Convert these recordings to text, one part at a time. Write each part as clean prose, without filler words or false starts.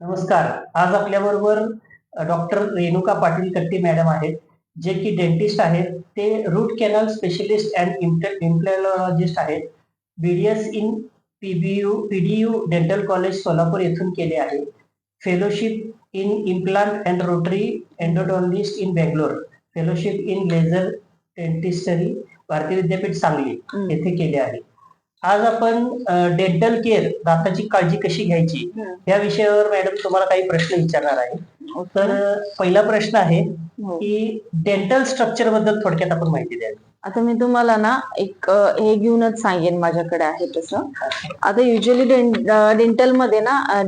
नमस्कार. आज आपल्याबरोबर डॉक्टर रेणुका पाटील कट्टी मॅडम आहेत, जे की डेंटिस्ट आहेत. ते root canal specialist and implantologist आहेत. BDS in PDU dental college Solapur येथून केले आहे. Fellowship in implant and rotary endodontist in Bangalore. Fellowship in laser dentistry Bharati Vidyapeeth Sangli येथे केले आहे. आज आपण डेंटल केअर, दाताची काळजी कशी घ्यायची या विषयावर मॅडम तुम्हाला काही प्रश्न विचारणार आहे. तर पहिला प्रश्न आहे की डेंटल स्ट्रक्चर बद्दल थोडक्यात आपण माहिती द्यावी. आता मी तुम्हाला ना एक हे घेऊनच सांगेन, माझ्याकडे आहे तसं. आता युजली डेंटल मध्ये ना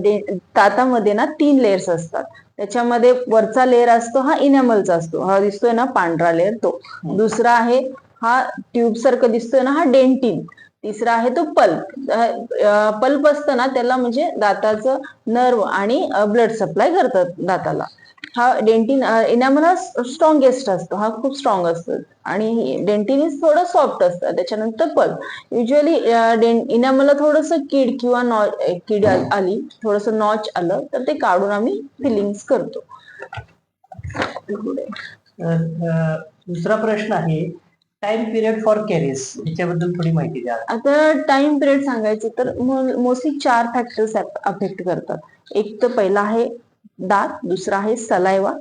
दातामध्ये ना 3 लेयर्स असतात. त्याच्यामध्ये वरचा लेअर असतो हा इनॅमलचा असतो, हा दिसतोय ना पांढरा लेअर तो. दुसरा आहे हा ट्यूब सारखं दिसतोय ना, हा डेंटिन. तिसरा आहे तो पल्प. पल्प असतं ना त्याला म्हणजे दाताचं नर्व आणि ब्लड सप्लाय करतात दाताला. हा डेंटिन इनॅमल हा स्ट्रॉंगेस्ट असतो, हा खूप स्ट्रॉंग असतो. आणि डेंटिन इज थोडं सॉफ्ट असतं. त्याच्यानंतर पल्प. युजली इनॅमलला थोडस कीड किंवा कीड आली, थोडस नॉच आलं तर ते काढून आम्ही फिलिंग्स करतो. दुसरा प्रश्न आहे टाइम पिरियड फॉर कॅरीज, याच्याबद्दल थोडी माहिती द्या. आता टाइम पिरियड सांगायचं तर मोस्टली 4 फॅक्टर्स अफेक्ट करतात. एक तर पहिला आहे दात, दुसरा आहे सलायवा,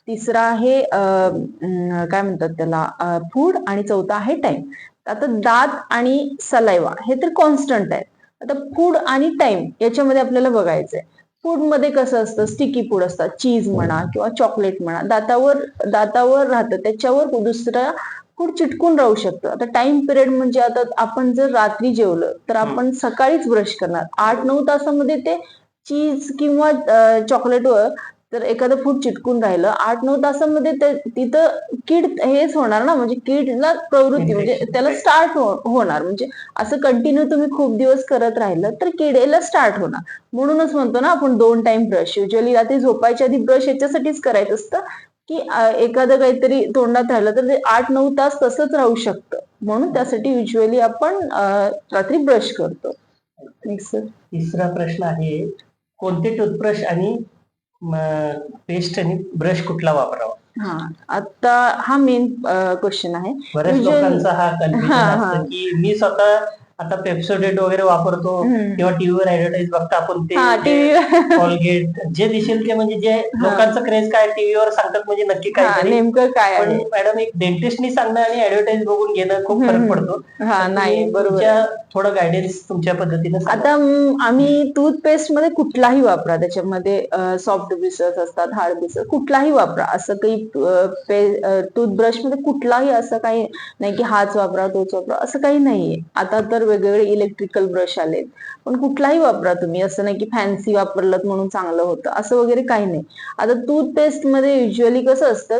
तिसरा आहे काय म्हणतात त्याला फूड, आणि चौथा आहे टाइम. आता दात आणि सलायवा हे तर कॉन्स्टंट आहेत. आता फूड आणि टाइम याच्यामध्ये आपल्याला बघायचंय. फूड मध्ये कसं असतं, स्टिकी फूड असतात, चीज म्हणा किंवा चॉकलेट म्हणा, दातावर राहतं, त्याच्यावर दुसरा फूड चिटकून राहू शकतं. आता टाइम पिरियड म्हणजे आता आपण जर रात्री जेवलं तर आपण सकाळीच ब्रश करणार. 8-9 तासामध्ये ते चीज किंवा चॉकलेटवर जर एखादं फूड चिटकून राहिलं 8-9 तासामध्ये तिथं कीड हेच होणार ना, म्हणजे कीडला प्रवृत्ती म्हणजे त्याला स्टार्ट होणार. म्हणजे असं कंटिन्यू तुम्ही खूप दिवस करत राहिलं तर किडेला स्टार्ट होणार. म्हणूनच म्हणतो ना आपण 2 टाइम ब्रश. युजली रात्री झोपायच्या आधी ब्रश याच्यासाठीच करायचं असतं की एखादं काहीतरी तोंडात राहिलं तर ते 8-9 तास तसंच राहू शकतं. म्हणून त्यासाठी युजली आपण रात्री ब्रश करतो. तिसरा प्रश्न आहे कोणते टूथब्रश आणि पेस्ट आणि ब्रश कुठला वापरावा? आता हा मेन क्वेश्चन आहे. बऱ्याच लोकांचा हा कन्फ्युजन असतं की मी स्वतः आता पेप्सोडेंट वगैरे वापरतो किंवा टीव्हीवर ऍडव्हर्टाईज बघता आपण ते कॉलगेट जे दिसेल ते, म्हणजे जे लोकांचं क्रेज काय टीव्हीवर सांगतात म्हणजे नक्की काय नेमकं काय आहे. मॅडम एक डेंटिस्टनी सांगणं आणि ऍडव्हर्टाईज बघून घेणं खूप फरक पडतो. नाही, बरोबर. थोडं गायडन्स तुमच्या पद्धतीने. आता आम्ही टूथपेस्ट मध्ये कुठलाही वापरा, त्याच्यामध्ये सॉफ्ट ब्रिसल्स असतात, हार्ड ब्रिसल्स, कुठलाही वापरा. असं काही टूथब्रश मध्ये कुठलाही असं काही नाही की हाच वापरा तोच वापरा, असं काही नाहीये. आता तर वेगवेगळे इलेक्ट्रिकल ब्रश आलेत, पण कुठलाही वापरा तुम्ही. असं नाही की फॅन्सी वापरलं म्हणून चांगलं होतं, असं वगैरे काही नाही. आता टूथपेस्ट मध्ये युजली कसं असतं,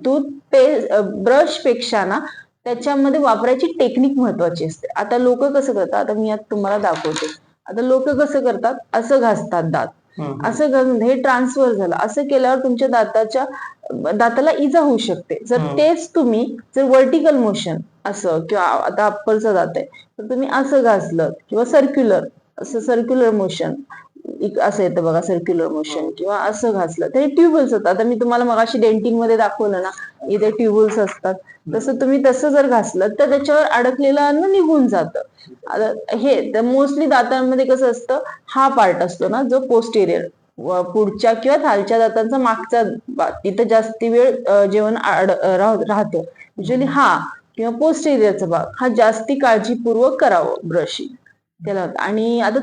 टूथपेस्ट ब्रश पेक्षा ना त्याच्यामध्ये वापरायची टेक्निक महत्वाची असते. आता लोक कसं करतात, आता मी आता तुम्हाला दाखवते. आता लोक कसं करतात, असं घासतात दात, असं घासून हे ट्रान्सफर झालं. असं केल्यावर तुमच्या दाताला इजा होऊ शकते. जर तेच तुम्ही जर व्हर्टिकल मोशन असं, किंवा आता अप्परचं दात आहे तर तुम्ही असं घासलं किंवा सर्क्युलर मोशन असं येतं बघा, सर्क्युलर मोशन, किंवा असं घासलं तर हे ट्युबल्स होतात. आता मी तुम्हाला मगाशी डेंटिंग मध्ये दाखवलं ना, इथे ट्युबल्स असतात. तसं तुम्ही तसं जर घासलं तर त्याच्यावर अडकलेलं अन्न निघून जातं. आता हे मोस्टली दातांमध्ये कसं असतं, हा पार्ट असतो ना जो पोस्टेरियर, पुढच्या किंवा खालच्या दातांचा मागचा तिथं जास्ती वेळ जेवण राहतं. युजली हा किंवा पोस्टेरियरचा भाग हा जास्ती काळजीपूर्वक करावं ब्रशिंग त्याला. आणि आता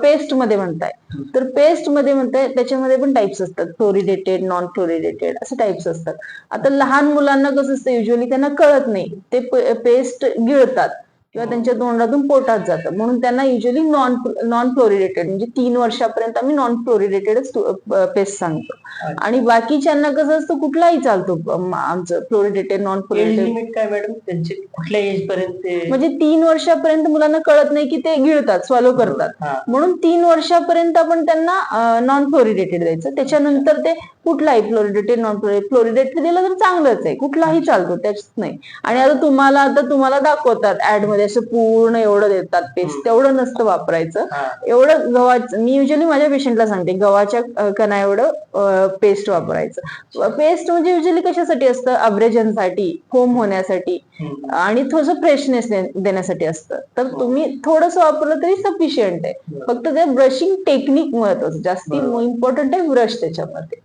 पेस्ट मध्ये म्हणताय तर त्याच्यामध्ये पण टाइप्स असतात, फ्लोरिडेटेड, नॉन फ्लोरिडेटेड असे टाइप्स असतात. आता लहान मुलांना कसं असतं, युजली त्यांना कळत नाही, ते पेस्ट गिळतात किंवा त्यांच्या तोंडातून पोटात जातं, म्हणून त्यांना युजली नॉन फ्लोरिडेटेड म्हणजे 3 वर्षापर्यंत आम्ही नॉन फ्लोरिडेटेडच पेस्ट सांगतो. आणि बाकीच्यांना कसं असतं कुठलाही चालतो आमचं, फ्लोरिडेटेड, नॉन फ्लोरिडेटेड. काय मॅडम त्यांचे कुठल्या एज पर्यंत? म्हणजे 3 वर्षापर्यंत मुलांना कळत नाही की ते गिळतात, स्वॅलो करतात, म्हणून 3 वर्षापर्यंत आपण त्यांना नॉन फ्लोरिडेटेड द्यायचं. त्याच्यानंतर ते कुठलाही फ्लोरिडेटेड, नॉन फ्लोरिडेटेड दिलं तर चांगलंच आहे, कुठलाही चालतो, त्याच नाही. आणि आता तुम्हाला दाखवतात ऍड मध्ये मध्ये असं पूर्ण एवढं देतात पेस्ट, तेवढं नसतं वापरायचं. हा. एवढं गव्हाचं मी युजली माझ्या पेशंटला सांगते, गव्हाच्या कणा एवढं पेस्ट वापरायचं. पेस्ट म्हणजे युजली कशासाठी असतं, अब्रेजनसाठी, फोम होण्यासाठी आणि थोडंसं फ्रेशनेस देण्यासाठी असतं. तर तुम्ही थोडंसं वापरलं तरी सफिशियंट आहे. फक्त ते ब्रशिंग टेक्निक महत्वाचं, जास्ती इम्पॉर्टंट आहे ब्रश त्याच्यामध्ये.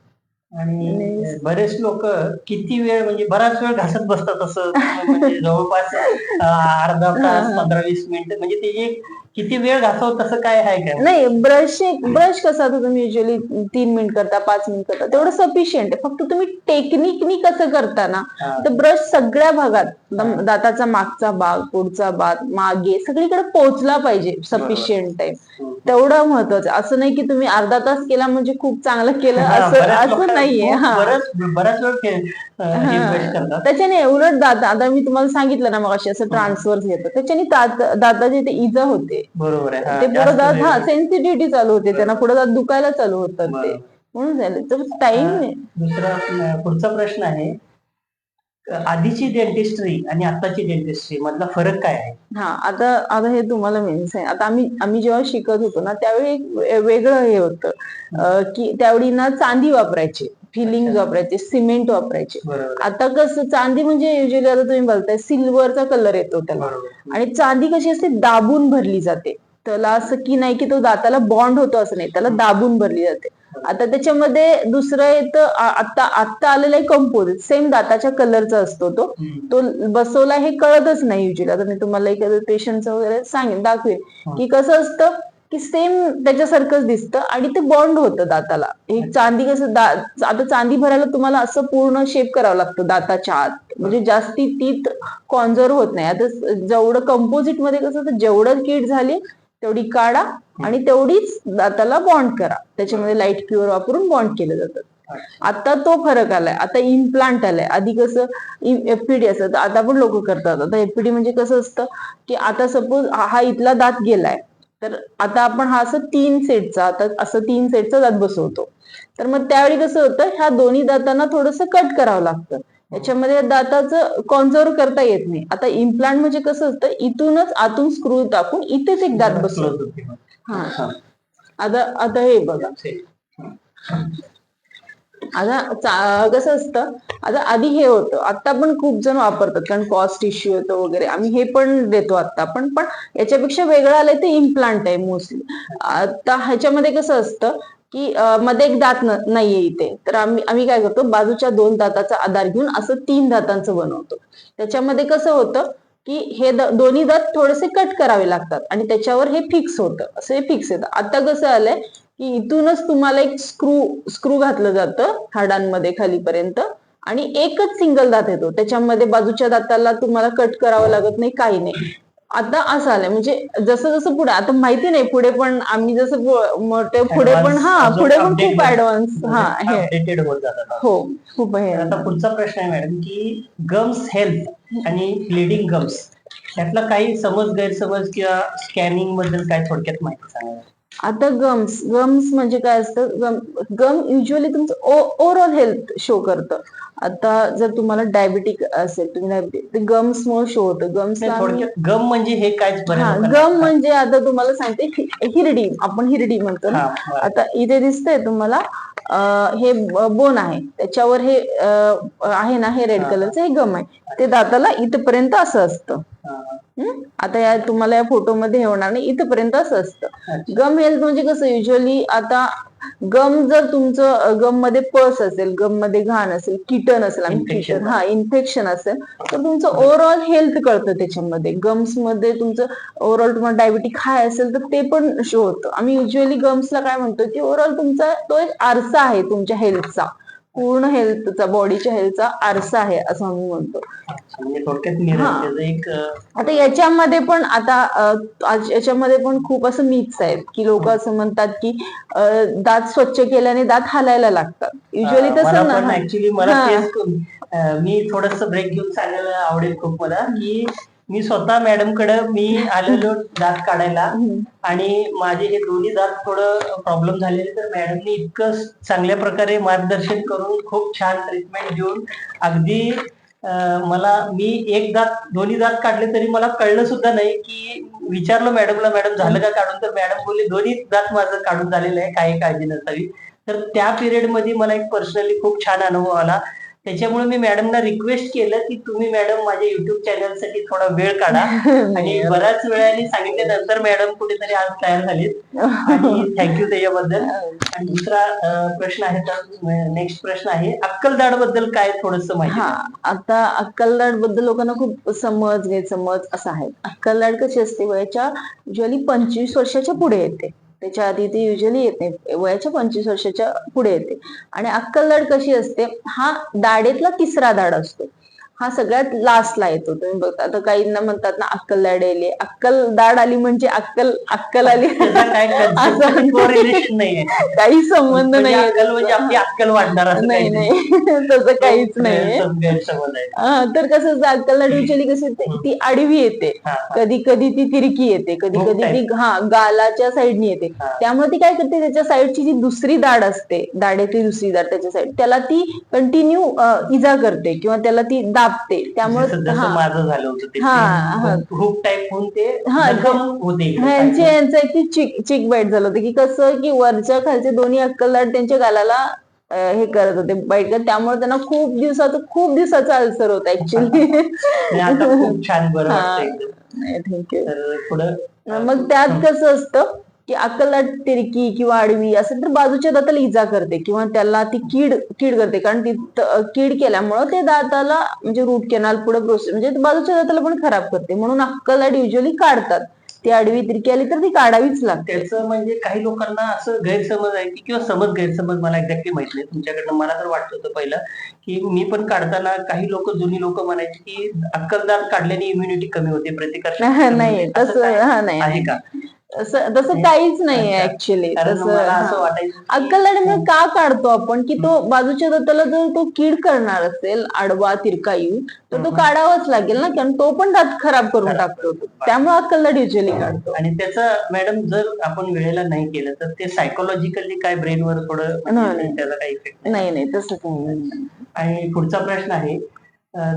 आणि बरेच लोक किती वेळ म्हणजे बराच वेळ घासत बसतात असं म्हणजे जवळपास अर्धा तास 15-20 मिनिटं म्हणजे ते एक किती वेळ घासावं तसं काय आहे का? नाही, ब्रश कसा आता तुम्ही युजली 3 मिनिट करता, 5 मिनिट करता, तेवढं सफिशियंट आहे. फक्त तुम्ही टेक्निकनी कसं करता ना, तर ब्रश सगळ्या भागात, दाताचा मागचा भाग, पुढचा भाग, मागे सगळीकडे पोहोचला पाहिजे सफिशियंट टाइम, तेवढं महत्वाचं. असं नाही की तुम्ही अर्धा तास केला म्हणजे खूप चांगलं केलं, असं नाहीये. बराच वेळ त्याच्याने उलट आता मी तुम्हाला सांगितलं ना मग असं ट्रान्सफर येतं, त्याच्याने दाताची ते इजा होते. बरोबर आहे. ते पुढे दात सेन्सिटिव्हिटी चालू होते, त्यांना पुढे दात दुखायला चालू होतात ते, म्हणून झालं तर टाइम. दुसरा पुढचा प्रश्न आहे, आधीची डेंटिस्ट्री आणि आताची डेंटिस्ट्री मधला फरक काय आहे? आता हे तुम्हाला मेन्स आहे. आता आम्ही जेव्हा शिकत होतो ना त्यावेळी एक वेगळं हे होतं की त्यावेळी ना चांदी वापरायची, फिलिंग वापरायचे, सिमेंट वापरायचे. आता कसं चांदी म्हणजे युजली आता तुम्ही बोलताय सिल्वरचा कलर येतो त्याला, आणि चांदी कशी असते दाबून भरली जाते. त्याला असं की नाही की तो दाताला बॉन्ड होतो असं नाही, त्याला दाबून भरली जाते. आता त्याच्यामध्ये दुसरं येतं आता आलेला आहे कंपोजिट, सेम दाताच्या कलरचा असतो तो बसवला हे कळतच नाही युजली. आता मी तुम्हाला एखाद्या पेशंटचं वगैरे दाखवेन की कसं असतं की सेम त्याच्यासारखंच दिसतं आणि ते बॉन्ड होतं दाताला. एक चांदी कसं आता चांदी भरायला तुम्हाला असं पूर्ण शेप करावं लागतं दाताच्या आत, म्हणजे जास्ती टीथ कॉन्झर्व होत नाही. आता जेवढं कंपोजिट मध्ये कसं जेवढं कीड झाली तेवढी काढा आणि तेवढीच दाताला बॉन्ड करा, त्याच्यामध्ये लाईट क्युअर वापरून बॉन्ड केलं जातं. आता तो फरक आलाय, आता इम्प्लांट आलाय. आधी कसं एफपीडी असतं, आता पण लोक करतात. आता एफपीडी म्हणजे कसं असतं की आता सपोज हा इथला दात गेलाय, तर आता आपण हा असं 3 सेटचा दात बसवतो. तर मग त्यावेळी कसं होतं, ह्या दोन्ही दातांना थोडंसं कट करावं लागतं, याच्यामध्ये दाताचं कॉन्झर्व करता येत नाही. आता इम्प्लांट म्हणजे कसं असतं, इथूनच आतून स्क्रू टाकून इथेच एक दात बसवतो. आता हे बघा, आता कसं असतं, आता आधी हे होतं, आता पण खूप जण वापरतात कारण कॉस्ट इश्यू येतो वगैरे, आम्ही हे पण देतो आता पण याच्यापेक्षा वेगळं आलंय ते इम्प्लांट आहे मोस्टली. आता ह्याच्यामध्ये कसं असतं की मध्ये एक दात नाहीये इथे, तर आम्ही काय करतो, बाजूच्या 2 दाताचा आधार घेऊन असं 3 दातांचं बनवतो. त्याच्यामध्ये कसं होतं की हे दोन्ही दात थोडेसे कट करावे लागतात आणि त्याच्यावर हे फिक्स होतं, असं हे फिक्स येतं. आता कसं आलंय की इथूनच तुम्हाला एक स्क्रू घातलं जातं हाडांमध्ये खालीपर्यंत आणि एकच सिंगल दात येतो, त्याच्यामध्ये बाजूच्या दाताला तुम्हाला कट करावं लागत नाही, काही नाही. आता असं आलंय, म्हणजे जसं जसं पुढे, आता माहिती नाही पुढे पण आम्ही जसं मोठे पुढे पण खूप ऍडव्हान्स हो खूप आहे. आता पुढचा प्रश्न आहे मॅडम की गम्स हेल्थ आणि ब्लिडिंग गम्स यातला काही गैरसमज किंवा स्कॅनिंग बद्दल काय थोडक्यात माहिती सांगा. आता गम्स म्हणजे काय असतं, गम युजली तुमचं ओव्हरऑल हेल्थ शो करतं. आता जर तुम्हाला डायबिटिक असेल, तुम्ही गम्स मुळे शो होतं. गम म्हणजे हे काय? गम म्हणजे आता तुम्हाला सांगते, हिरडी, आपण हिरडी म्हणतो ना. आता इथे दिसतंय तुम्हाला हे बोन आहे, त्याच्यावर हे आहे ना, हे रेड कलरचं हे गम आहे, ते दाताला इथपर्यंत असं असतं. आता तुम्हाला या फोटोमध्ये हे होणार नाही, इथपर्यंत असं असतं. गम हेल्थ म्हणजे कसं, युजली आता गम जर तुमचं गम मध्ये पस असेल, गम मध्ये घाण असेल, किटन असेल, इन्फेक्शन असेल, तर तुमचं ओव्हरऑल हेल्थ कळतं त्याच्यामध्ये. गम्स मध्ये तुमचं ओव्हरऑल तुम्हाला डायबिटिक हाय असेल तर ते पण शो होतं. आम्ही युजली गम्सला काय म्हणतो की ओव्हरऑल तुमचा तो एक आरसा आहे तुमच्या हेल्थचा, पूर्ण हेल्थचा, बॉडीच्या हेल्थचा आरसा आहे असं आम्ही म्हणतो. आता याच्यामध्ये पण खूप असं मिथ्स आहेत की लोक असं म्हणतात की दात स्वच्छ केल्याने दात हालायला लागतात. युजली तसं नाही. मी थोडस ब्रेक घेऊन सांगायला आवडेल खूप मला की मी स्वतः मॅडम कडे आलेलो दात काढायला आणि माझे हे दोन्ही दात थोडं प्रॉब्लेम झालेले, तर मॅडमनी इतकं चांगल्या प्रकारे मार्गदर्शन करून खूप छान ट्रीटमेंट देऊन अगदी मी एक दात दोन्ही दात काढले तरी मला कळलं सुद्धा नाही, की विचारलं मॅडमला, मॅडम झालं का काढून? तर मॅडम बोलले दोन्ही दात माझं काढून झालेलं आहे, काही काळजी नसावी. तर त्या पिरियड मध्ये मला एक पर्सनली खूप छान अनुभव आला. त्याच्यामुळे मी मॅडमना रिक्वेस्ट केलं, की तुम्ही मॅडम माझ्या युट्यूब चॅनलसाठी थोडा वेळ काढा. आणि बऱ्याच वेळाने सांगितल्यानंतर मॅडम कुठेतरी आज तयार झालीत आणि थँक्यू त्याच्याबद्दल. आणि दुसरा प्रश्न आहे, तर नेक्स्ट प्रश्न आहे, अक्कलदाढ बद्दल काय थोडस माहिती हा, द्या. आता अक्कलदाढ बद्दल लोकांना खूप समज गैरसमज असा आहे. अक्कलदाढ कशी असते, वयाच्या युजली 25 वर्षाच्या पुढे येते. त्याच्या आधी ती युजली येत नाही, वयाच्या 25 वर्षाच्या पुढे येते. आणि अक्कलदाढ कशी असते, हा दाढेतला तिसरा दाढ असतो. हा सगळ्यात लास्टला येतो. तुम्ही बघता आता काहींना म्हणतात ना अक्कलदाढ आली, अक्कलदाढ आली म्हणजे अक्कल अक्कल आली, त्याचा काय असं कोरिलेशन नाहीये. काही संबंध म्हणजे नाहीये अक्कल म्हणजे आपली अक्कल वाढणार असं नाही काहीतरी. नाही तसं काहीच नाहीये. गैरसमज आहे. तर कसं असतं, अक्कलदाढ युजली कशी येते, ती आडवी येते, कधी कधी ती तिरकी येते, कधी Hook कधी ती type. गालाच्या साईडनी येते. हा. त्यामुळे ती काय करते, त्याच्या साईडची जी दुसरी दाढ असते, दाढेतली दुसरी दाढ त्याच्या साईड, त्याला ती कंटिन्यू इजा करते किंवा त्याला ती दाबते. त्यामुळे जसं माझं झालं होतं ते हा हुक टाईप होऊन ते हा जखम होते इकडे ह्यांचं पायाला. यांचं एक चिक बाईट झालं होतं, की कसं की वरच्या खालचे दोन्ही अक्कलदाढ त्यांच्या गालाला हे करत होते, बाईट करत. त्यामुळे त्यांना खूप दिवसाचा अल्सर होता ऍक्च्युली. आणि आता खूप छान बरं वाटतं एकदम. थँक्यू. तर पुढं मग त्यात कसं असतं, की अक्कलदाढ तिरकी किंवा आडवी असेल तर बाजूच्या दाताला इजा करते किंवा त्याला ती कीड करते. कारण ती कीड केल्यामुळं ते दाताला म्हणजे रूट कॅनल पुढे प्रोसेस म्हणजे बाजूच्या दाताला पण खराब करते. म्हणून अक्कलदाढ युजली काढतात. ती आडवी तिरकी आली तर ती काढावीच लागते. त्याचं म्हणजे काही लोकांना असं गैरसमज आहे, की किंवा गैरसमज मला एक्झॅक्टली माहित नाही तुमच्याकडनं. मला तर वाटत होतं पहिलं, की मी पण काढताना काही जुनी लोक म्हणायची, की अक्कलदाढ काढल्याने इम्युनिटी कमी होते, प्रतिकारशक्ती नाही तसं नाही आहे का? तसं काहीच नाहीये ऍक्च्युली. मला असं वाटायचं अक्कलदाढ का काढतो आपण, की तो बाजूच्या दाताला जर तो कीड करणार असेल, आडवा तिरका येऊन, तर तो काढावाच लागेल ना, कारण तो पण दात खराब करून टाकतो. त्यामुळे अक्कलदाढ युजली काढतो. आणि त्याचं मॅडम जर आपण वेळेला नाही केलं तर ते सायकोलॉजिकली काय ब्रेनवर थोडं त्याचा काही इफेक्ट नाही तसं काही नाही. आणि पुढचा प्रश्न आहे,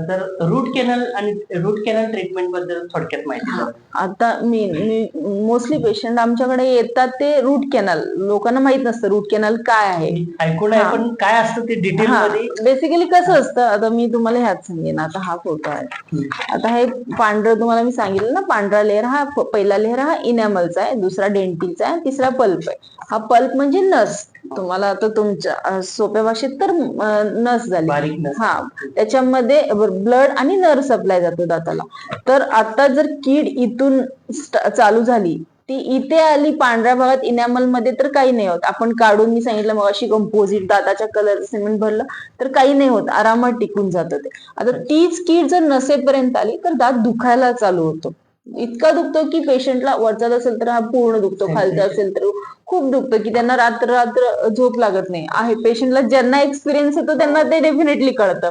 तर रूट कॅनल ट्रीटमेंट बद्दल थोडक्यात माहिती द्या. आता मी मोस्टली पेशंट आमच्याकडे येतात ते रूट कॅनल, लोकांना माहित नसतं रूट कॅनल काय आहे. ऐकून आहे पण काय असतं ते डिटेल मध्ये. बेसिकली कसं असतं, आता मी तुम्हाला ह्यात सांगेन. आता हा फोटो आहे, आता हे पांढरं तुम्हाला मी सांगितलं ना, पांढरा लेअर हा पहिला लेअर हा इनॅमलचा आहे, दुसरा डेंटिलचा आहे, तिसरा पल्प आहे. हा पल्प म्हणजे नस. तुम्हाला आता तुमच्या सोप्या भाषेत तर नस झाली. त्याच्यामध्ये ब्लड आणि नर्व सप्लाय जातो दाताला. तर आता जर कीड इथून चालू झाली, ती इथे आली पांढऱ्या भागात इनॅमल मध्ये, तर काही नाही होत. आपण काढून, मी सांगितलं मग अशी कंपोजिट दाताच्या कलर सिमेंट भरलं तर काही नाही होत, आरामात टिकून जातं ते. आता तीच कीड जर नसेपर्यंत आली तर दात दुखायला चालू होतो. इतका दुखतो की पेशंटला वरचा असेल तर हा पूर्ण दुखतो, खालचा असेल तर खूप दुखतं, की त्यांना रात्र झोप लागत नाही. आहे पेशंटला ज्यांना एक्सपिरियन्स येतो त्यांना ते डेफिनेटली कळतं.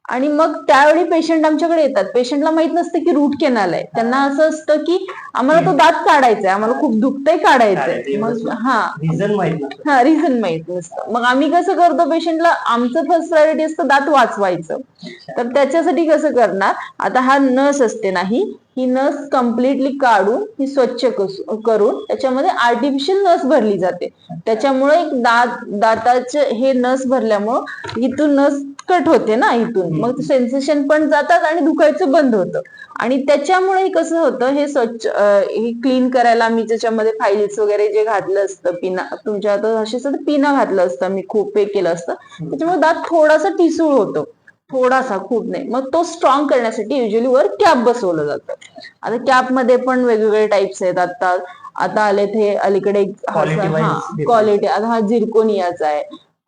आणि मग त्यावेळी पेशंट आमच्याकडे येतात, पेशंटला माहित नसतं की रूट कॅनल आहे. त्यांना असं असतं की आम्हाला तो दात काढायचा आहे, आम्हाला खूप दुखतंय, काढायचंय. मग रिझन माहित नसतं. मग आम्ही कसं करतो, पेशंटला आमचं फर्स्ट प्रायोरिटी असतं दात वाचवायचं. तर त्याच्यासाठी कसं करणार, आता हा नस असते नाही, ही नस कम्प्लिटली काढून ही स्वच्छ करून त्याच्यामध्ये आर्टिफिशियल नस भरली जाते. त्याच्यामुळे एक दाताचे हे नस भरल्यामुळं इथून नस कट होते ना, इथून मग सेन्सेशन पण जातात आणि दुखायचं बंद होतं. आणि त्याच्यामुळे कसं होतं, हे स्वच्छ हे क्लीन करायला मी त्याच्यामध्ये फाईल्स वगैरे जे घातलं असतं, पिना तुमच्या आता असे पिना घातलं असतं, मी खूप हे केलं असतं. त्याच्यामुळे दात थोडासा ठिसूळ होतो, थोडासा, खूप नाही. मग तो स्ट्रॉंग करण्यासाठी युजली वर कॅप बसवलं जातं. आता कॅप मध्ये पण वेगवेगळे टाइप्स आहेत. आता आले ते अलीकडे क्वालिटी. आता हा झिरकोनियाचा आहे,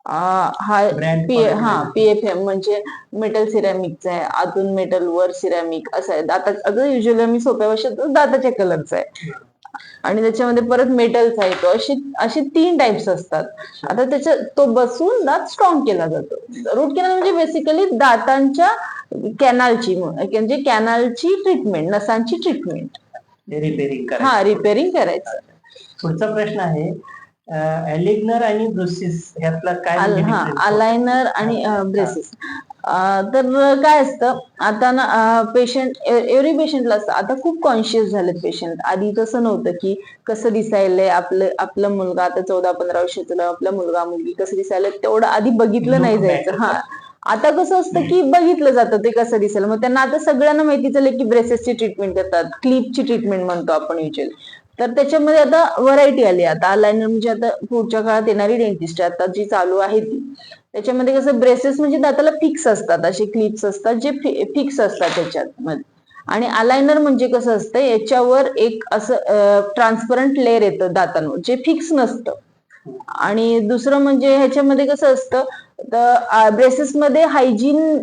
हा PFM म्हणजे मेटल सिरॅमिकचा आहे, आतून मेटल वर सिरॅमिक असं आहे. आता युजली मी सोप्या भाषेत दाताच्या कलरचा आहे. आणि त्याच्यामध्ये परत मेटलचा येतो. असे 3 टाइप्स असतात. आता तो बसून दात स्ट्रॉंग केला जातो. रूट कॅनल म्हणजे बेसिकली दातांच्या कॅनलची, म्हणजे कॅनलची ट्रीटमेंट, नसांची ट्रीटमेंट, रिपेअरिंग करायचं. पुढचा प्रश्न आहे, अलिग्नर आणि ब्रुसिस ह्यातला काय? अलायनर आणि ब्रेसिस. तर काय असतं आता ना पेशंट एव्हरी पेशंटला असतं आता खूप कॉन्शियस झालेत पेशंट. आधी तसं नव्हतं की कसं दिसायलंय आपलं आपला मुलगा आता 14-15 वर्षाचा आपला मुलगा मुलगी कसं दिसायला तेवढं आधी बघितलं नाही लुक जायचं. मॅटर हा आता कसं असतं की बघितलं जातं ते कसं दिसेल. मग त्यांना आता सगळ्यांना माहिती झालं की ब्रेसेसची ट्रीटमेंट करतात, क्लिपची ट्रीटमेंट म्हणतो आपण युजली. तर त्याच्यामध्ये आता व्हरायटी आली. आता अलायनर म्हणजे आता पुढच्या काळात येणारी डेंटिस्ट आता जी चालू आहे ती. त्याच्यामध्ये कसं ब्रेसेस म्हणजे दाताला फिक्स असतात, असे क्लिप्स असतात जे फिक्स असतात त्याच्यामध्ये. आणि अलायनर म्हणजे कसं असतं याच्यावर एक असं ट्रान्सपरंट लेअर येतं दातांवर जे फिक्स नसतं. आणि दुसरं म्हणजे ह्याच्यामध्ये कसं असतं तर ब्रेसेसमध्ये हायजीन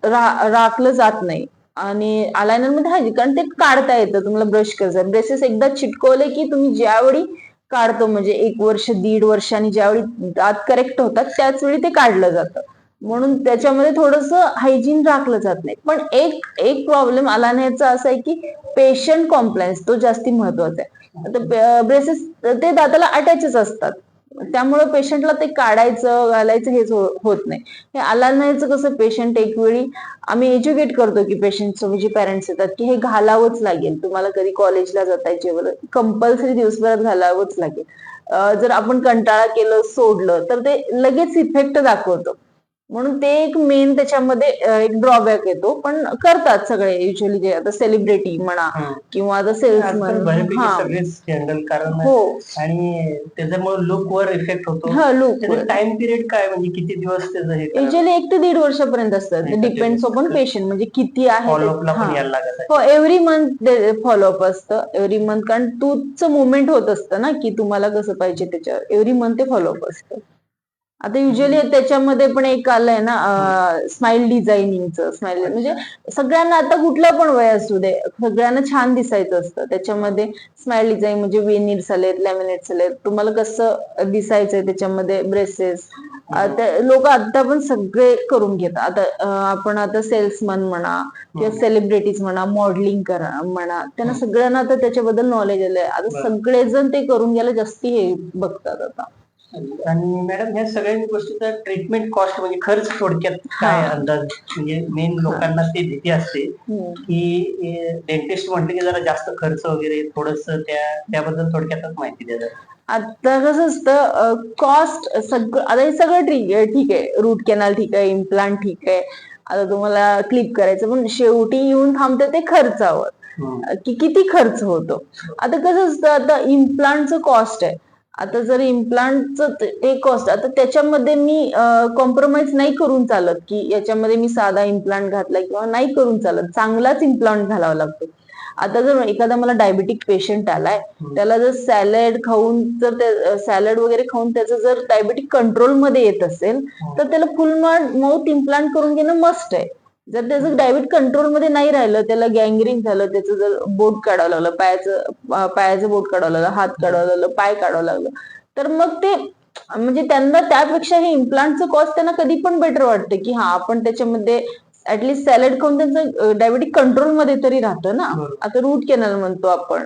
राखलं जात नाही. आणि अलायनर मध्ये हायजीन कारण ते काढता येतं तुम्हाला ब्रश करायचं. ब्रेसेस एकदा चिटकवले की तुम्ही ज्यावेळी काढतो म्हणजे 1 वर्ष 1.5 वर्षांनी ज्यावेळी दात करेक्ट होतात त्याच वेळी ते काढलं जातं. म्हणून त्याच्यामध्ये थोडंसं हायजीन राखलं जात नाही. पण एक एक प्रॉब्लेम अलायनरचा असा आहे की पेशंट कॉम्प्लायन्स तो जास्ती महत्वाचा आहे. आता ब्रेसेस ते दाताला अटॅचच असतात. त्यामुळे पेशंटला ते काढायचं घालायचं हेच होत नाही. हे अलायनरचं कसं पेशंट एक वेळी आम्ही एज्युकेट करतो की पेशंट जे पॅरेंट्स येतात की हे घालावंच लागेल. तुम्हाला कधी कॉलेजला जाताय जेवढं कंपल्सरी दिवसभरात घालावंच लागेल. जर आपण कंटाळा केलं सोडलं तर ते लगेच इफेक्ट दाखवतं. म्हणून ते एक मेन त्याच्यामध्ये एक ड्रॉबॅक येतो. पण करतात सगळे युजली जे आता सेलिब्रिटी म्हणा किंवा आता आजकाल सेल्समन. बऱ्यापैकी हा सगळेच हँडल कारण हो आणि त्याच्यामुळे लुक वर इफेक्ट होतो. हा लूक त्याचा टाइम पिरियड काय म्हणजे किती दिवस त्याचं हे युजली 1 ते 1.5 वर्षापर्यंत असतं. डिपेंड्स अपॉन पेशंट म्हणजे किती आहे ते. फॉलोअपला पण हा यायला लागत हो आहे. एव्हरी मंथ फॉलोअप असतं. एव्हरी मंथ कारण टूथचं मुवमेंट होत असतं ना की तुम्हाला कसं पाहिजे त्याच्यावर एव्हरी मंथ ते फॉलोअप असतं. आता युजली त्याच्यामध्ये पण एक आलंय ना स्माइल डिझायनिंगचं. स्माइल म्हणजे सगळ्यांना आता कुठलं पण वय असू दे सगळ्यांना छान दिसायचं असतं. त्याच्यामध्ये स्माइल डिझाईन म्हणजे वेनिर्स आलेत, लॅमिनेट्स आलेत. तुम्हाला कसं दिसायचंय त्याच्यामध्ये ब्रेसेस लोक आता पण सगळे करून घेतात. आता आपण आता सेल्समन म्हणा किंवा सेलिब्रिटीज म्हणा, मॉडेलिंग करा म्हणा त्यांना सगळ्यांना आता त्याच्याबद्दल नॉलेज आलंय. आता सगळेजण ते करून घ्यायला जास्ती हे बघतात आता. आणि मॅडम ह्या सगळ्या गोष्टीचा ट्रीटमेंट कॉस्ट म्हणजे खर्च थोडक्यात काय अंदाज म्हणजे मेन लोकांना ती भीती असते की डेंटिस्ट म्हटलं की जरा जास्त खर्च वगैरे थोडस त्याबद्दल थोडक्यातच माहिती द्या. आता कसं असतं कॉस्ट सगळं आता हे सगळं ठीक आहे. रूट कॅनल ठीक आहे, इम्प्लांट ठीक आहे. आता तुम्हाला क्लिप करायचं पण शेवटी येऊन थांबतं ते खर्चावर की किती खर्च होतो. आता कसं असतं आता इम्प्लांटचं कॉस्ट आहे. आता जर इम्प्लांटचं ते कॉस्ट आता त्याच्यामध्ये मी कॉम्प्रोमाइज नाही करून चालत की याच्यामध्ये मी साधा इम्प्लांट घातला किंवा नाही करून चालत. चांगलाच इम्प्लांट घालावा लागतो. आता जर एखादा मला डायबेटिक पेशंट आलाय त्याला जर सॅलड खाऊन जर सॅलड वगैरे खाऊन त्याचं जर डायबेटिक कंट्रोलमध्ये येत असेल तर त्याला फुल माउथ इम्प्लांट करून घेणं मस्ट आहे. जर त्याचं डायबिट कंट्रोलमध्ये नाही राहिलं त्याला गँग्रीन झालं त्याचं जर बोट काढावं लागलं पायाचं बोट काढावं लागलं, हात काढावं लागलं, पाय काढावं लागलं तर मग ते म्हणजे त्यांना त्यापेक्षा हे इम्प्लांटचं कॉस्ट त्यांना कधी पण बेटर वाटतं की हा आपण त्याच्यामध्ये ऍटलीस्ट सॅलड खाऊन त्यांचं डायबेटिक कंट्रोलमध्ये तरी राहतं ना. आता रूट कॅनल म्हणतो आपण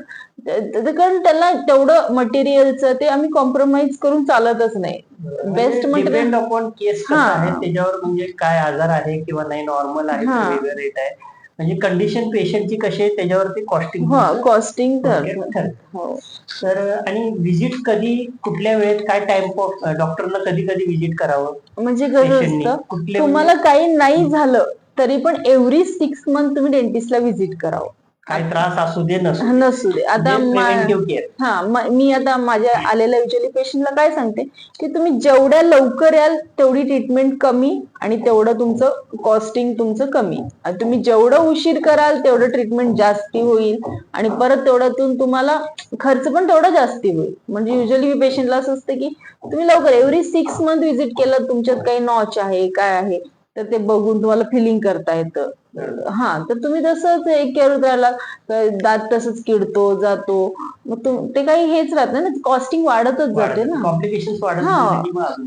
कारण त्याला तेवढं मटेरियलचं ते आम्ही कॉम्प्रोमाइज करून चालतच नाही. बेस्ट डिपेंड अपॉन केस कसं आहे त्याच्यावर म्हणजे काय आजार आहे किंवा नाही नॉर्मल आहे वेगळं रेट आहे म्हणजे कंडिशन पेशंटची कशी आहे त्याच्यावरती कॉस्टिंग तर आणि व्हिजिट कधी कुठल्या वेळेत काय टाइम ऑफ डॉक्टरला कधी कधी व्हिजिट करावं म्हणजे कसं असतं तुम्हाला काही नाही झालं तरी पण एव्हरी 6 मंथ तुम्ही डेंटिस्टला व्हिजिट करावं. काय त्रास असू दे नसू दे. आता मी आता माझ्या आलेल्या युजली पेशंटला काय सांगते की तुम्ही जेवढ्या लवकर याल तेवढी ट्रीटमेंट कमी आणि तेवढं तुमचं कॉस्टिंग तुमचं कमी. तुम्ही जेवढं उशीर कराल तेवढं ट्रीटमेंट जास्ती होईल आणि परत तेवढ्यातून तुम्हाला खर्च पण तेवढा जास्ती होईल. म्हणजे युजली पेशंटला असं असतं की तुम्ही लवकर एव्हरी 6 मंथ व्हिजिट केलं तुमच्यात काही नॉच आहे काय आहे तर ते बघून तुम्हाला फिलिंग करता येतं. हा तर तुम्ही तसंच एक करत राहिला दात तसंच किडतो जातो मग ते काही हेच राहत नाही ना कॉस्टिंग वाढतच जाते ना. कॉम्प्लिकेशन वाढत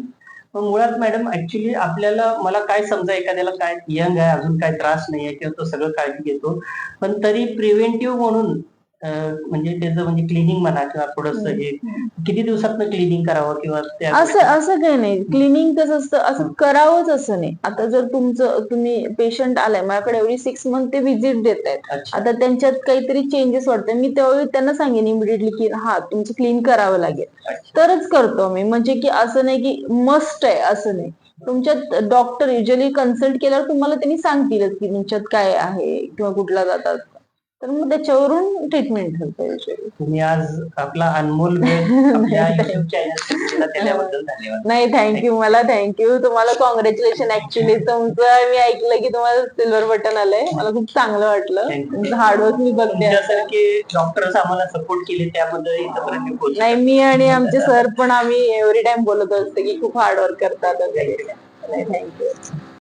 मुळात मॅडम ऍक्च्युली आपल्याला मला काय समजा एखाद्याला काय यंग आहे अजून काय त्रास नाहीये किंवा तो सगळं काळजी घेतो पण तरी प्रिव्हेंटिव्ह म्हणून म्हणजे त्याचं म्हणजे क्लिनिंग म्हणा किंवा थोडंसं हे किती दिवसात क्लिनिंग करावं किंवा त्या असं असं काही नाही. क्लिनिंग कसं असतं, असं करावंच असं नाही. आता जर तुम्ही पेशंट आलाय माझ्याकडे, एवढी 6 मंथ ते व्हिजिट देत आहेत. अच्छा. आता त्यांच्यात काहीतरी चेंजेस वाटतात, मी त्यावेळी त्यांना सांगेन इमिडिएटली की हा तुमचं क्लीन करावं लागेल, अच्छा. तरच करतो मी. म्हणजे की असं नाही की मस्ट आहे असं नाही. तुमच्यात डॉक्टर युजली कन्सल्ट केल्यावर तुम्हाला त्यांनी सांगतीलच की तुमच्यात काय आहे किंवा कुठला जातात, तर मग त्याच्यावरून ट्रीटमेंट ठरते युजली. तुम्ही आज आपला अनमोल वेळ आपल्या युट्यूब चॅनलसाठी दिला त्याच्याबद्दल धन्यवाद. नाही, थँक्यू. मला थँक्यू. तुम्हाला कॉंग्रॅच्युलेशन. ऍक्च्युली तुमचं मी ऐकलं की तुम्हाला सिल्वर बटन आलंय. मला खूप चांगलं वाटलं. तुमचं हार्डवर्क मी बघते आता. तुमच्यासारखे डॉक्टर्स आम्हाला सपोर्ट केले त्याबद्दल इथपर्यंत मी पोहोचलो. नाही, मी आणि आमचे सर पण आम्ही एव्हरी टाइम बोलत असते की खूप हार्डवर्क करतात वगैरे. नाही, थँक्यू.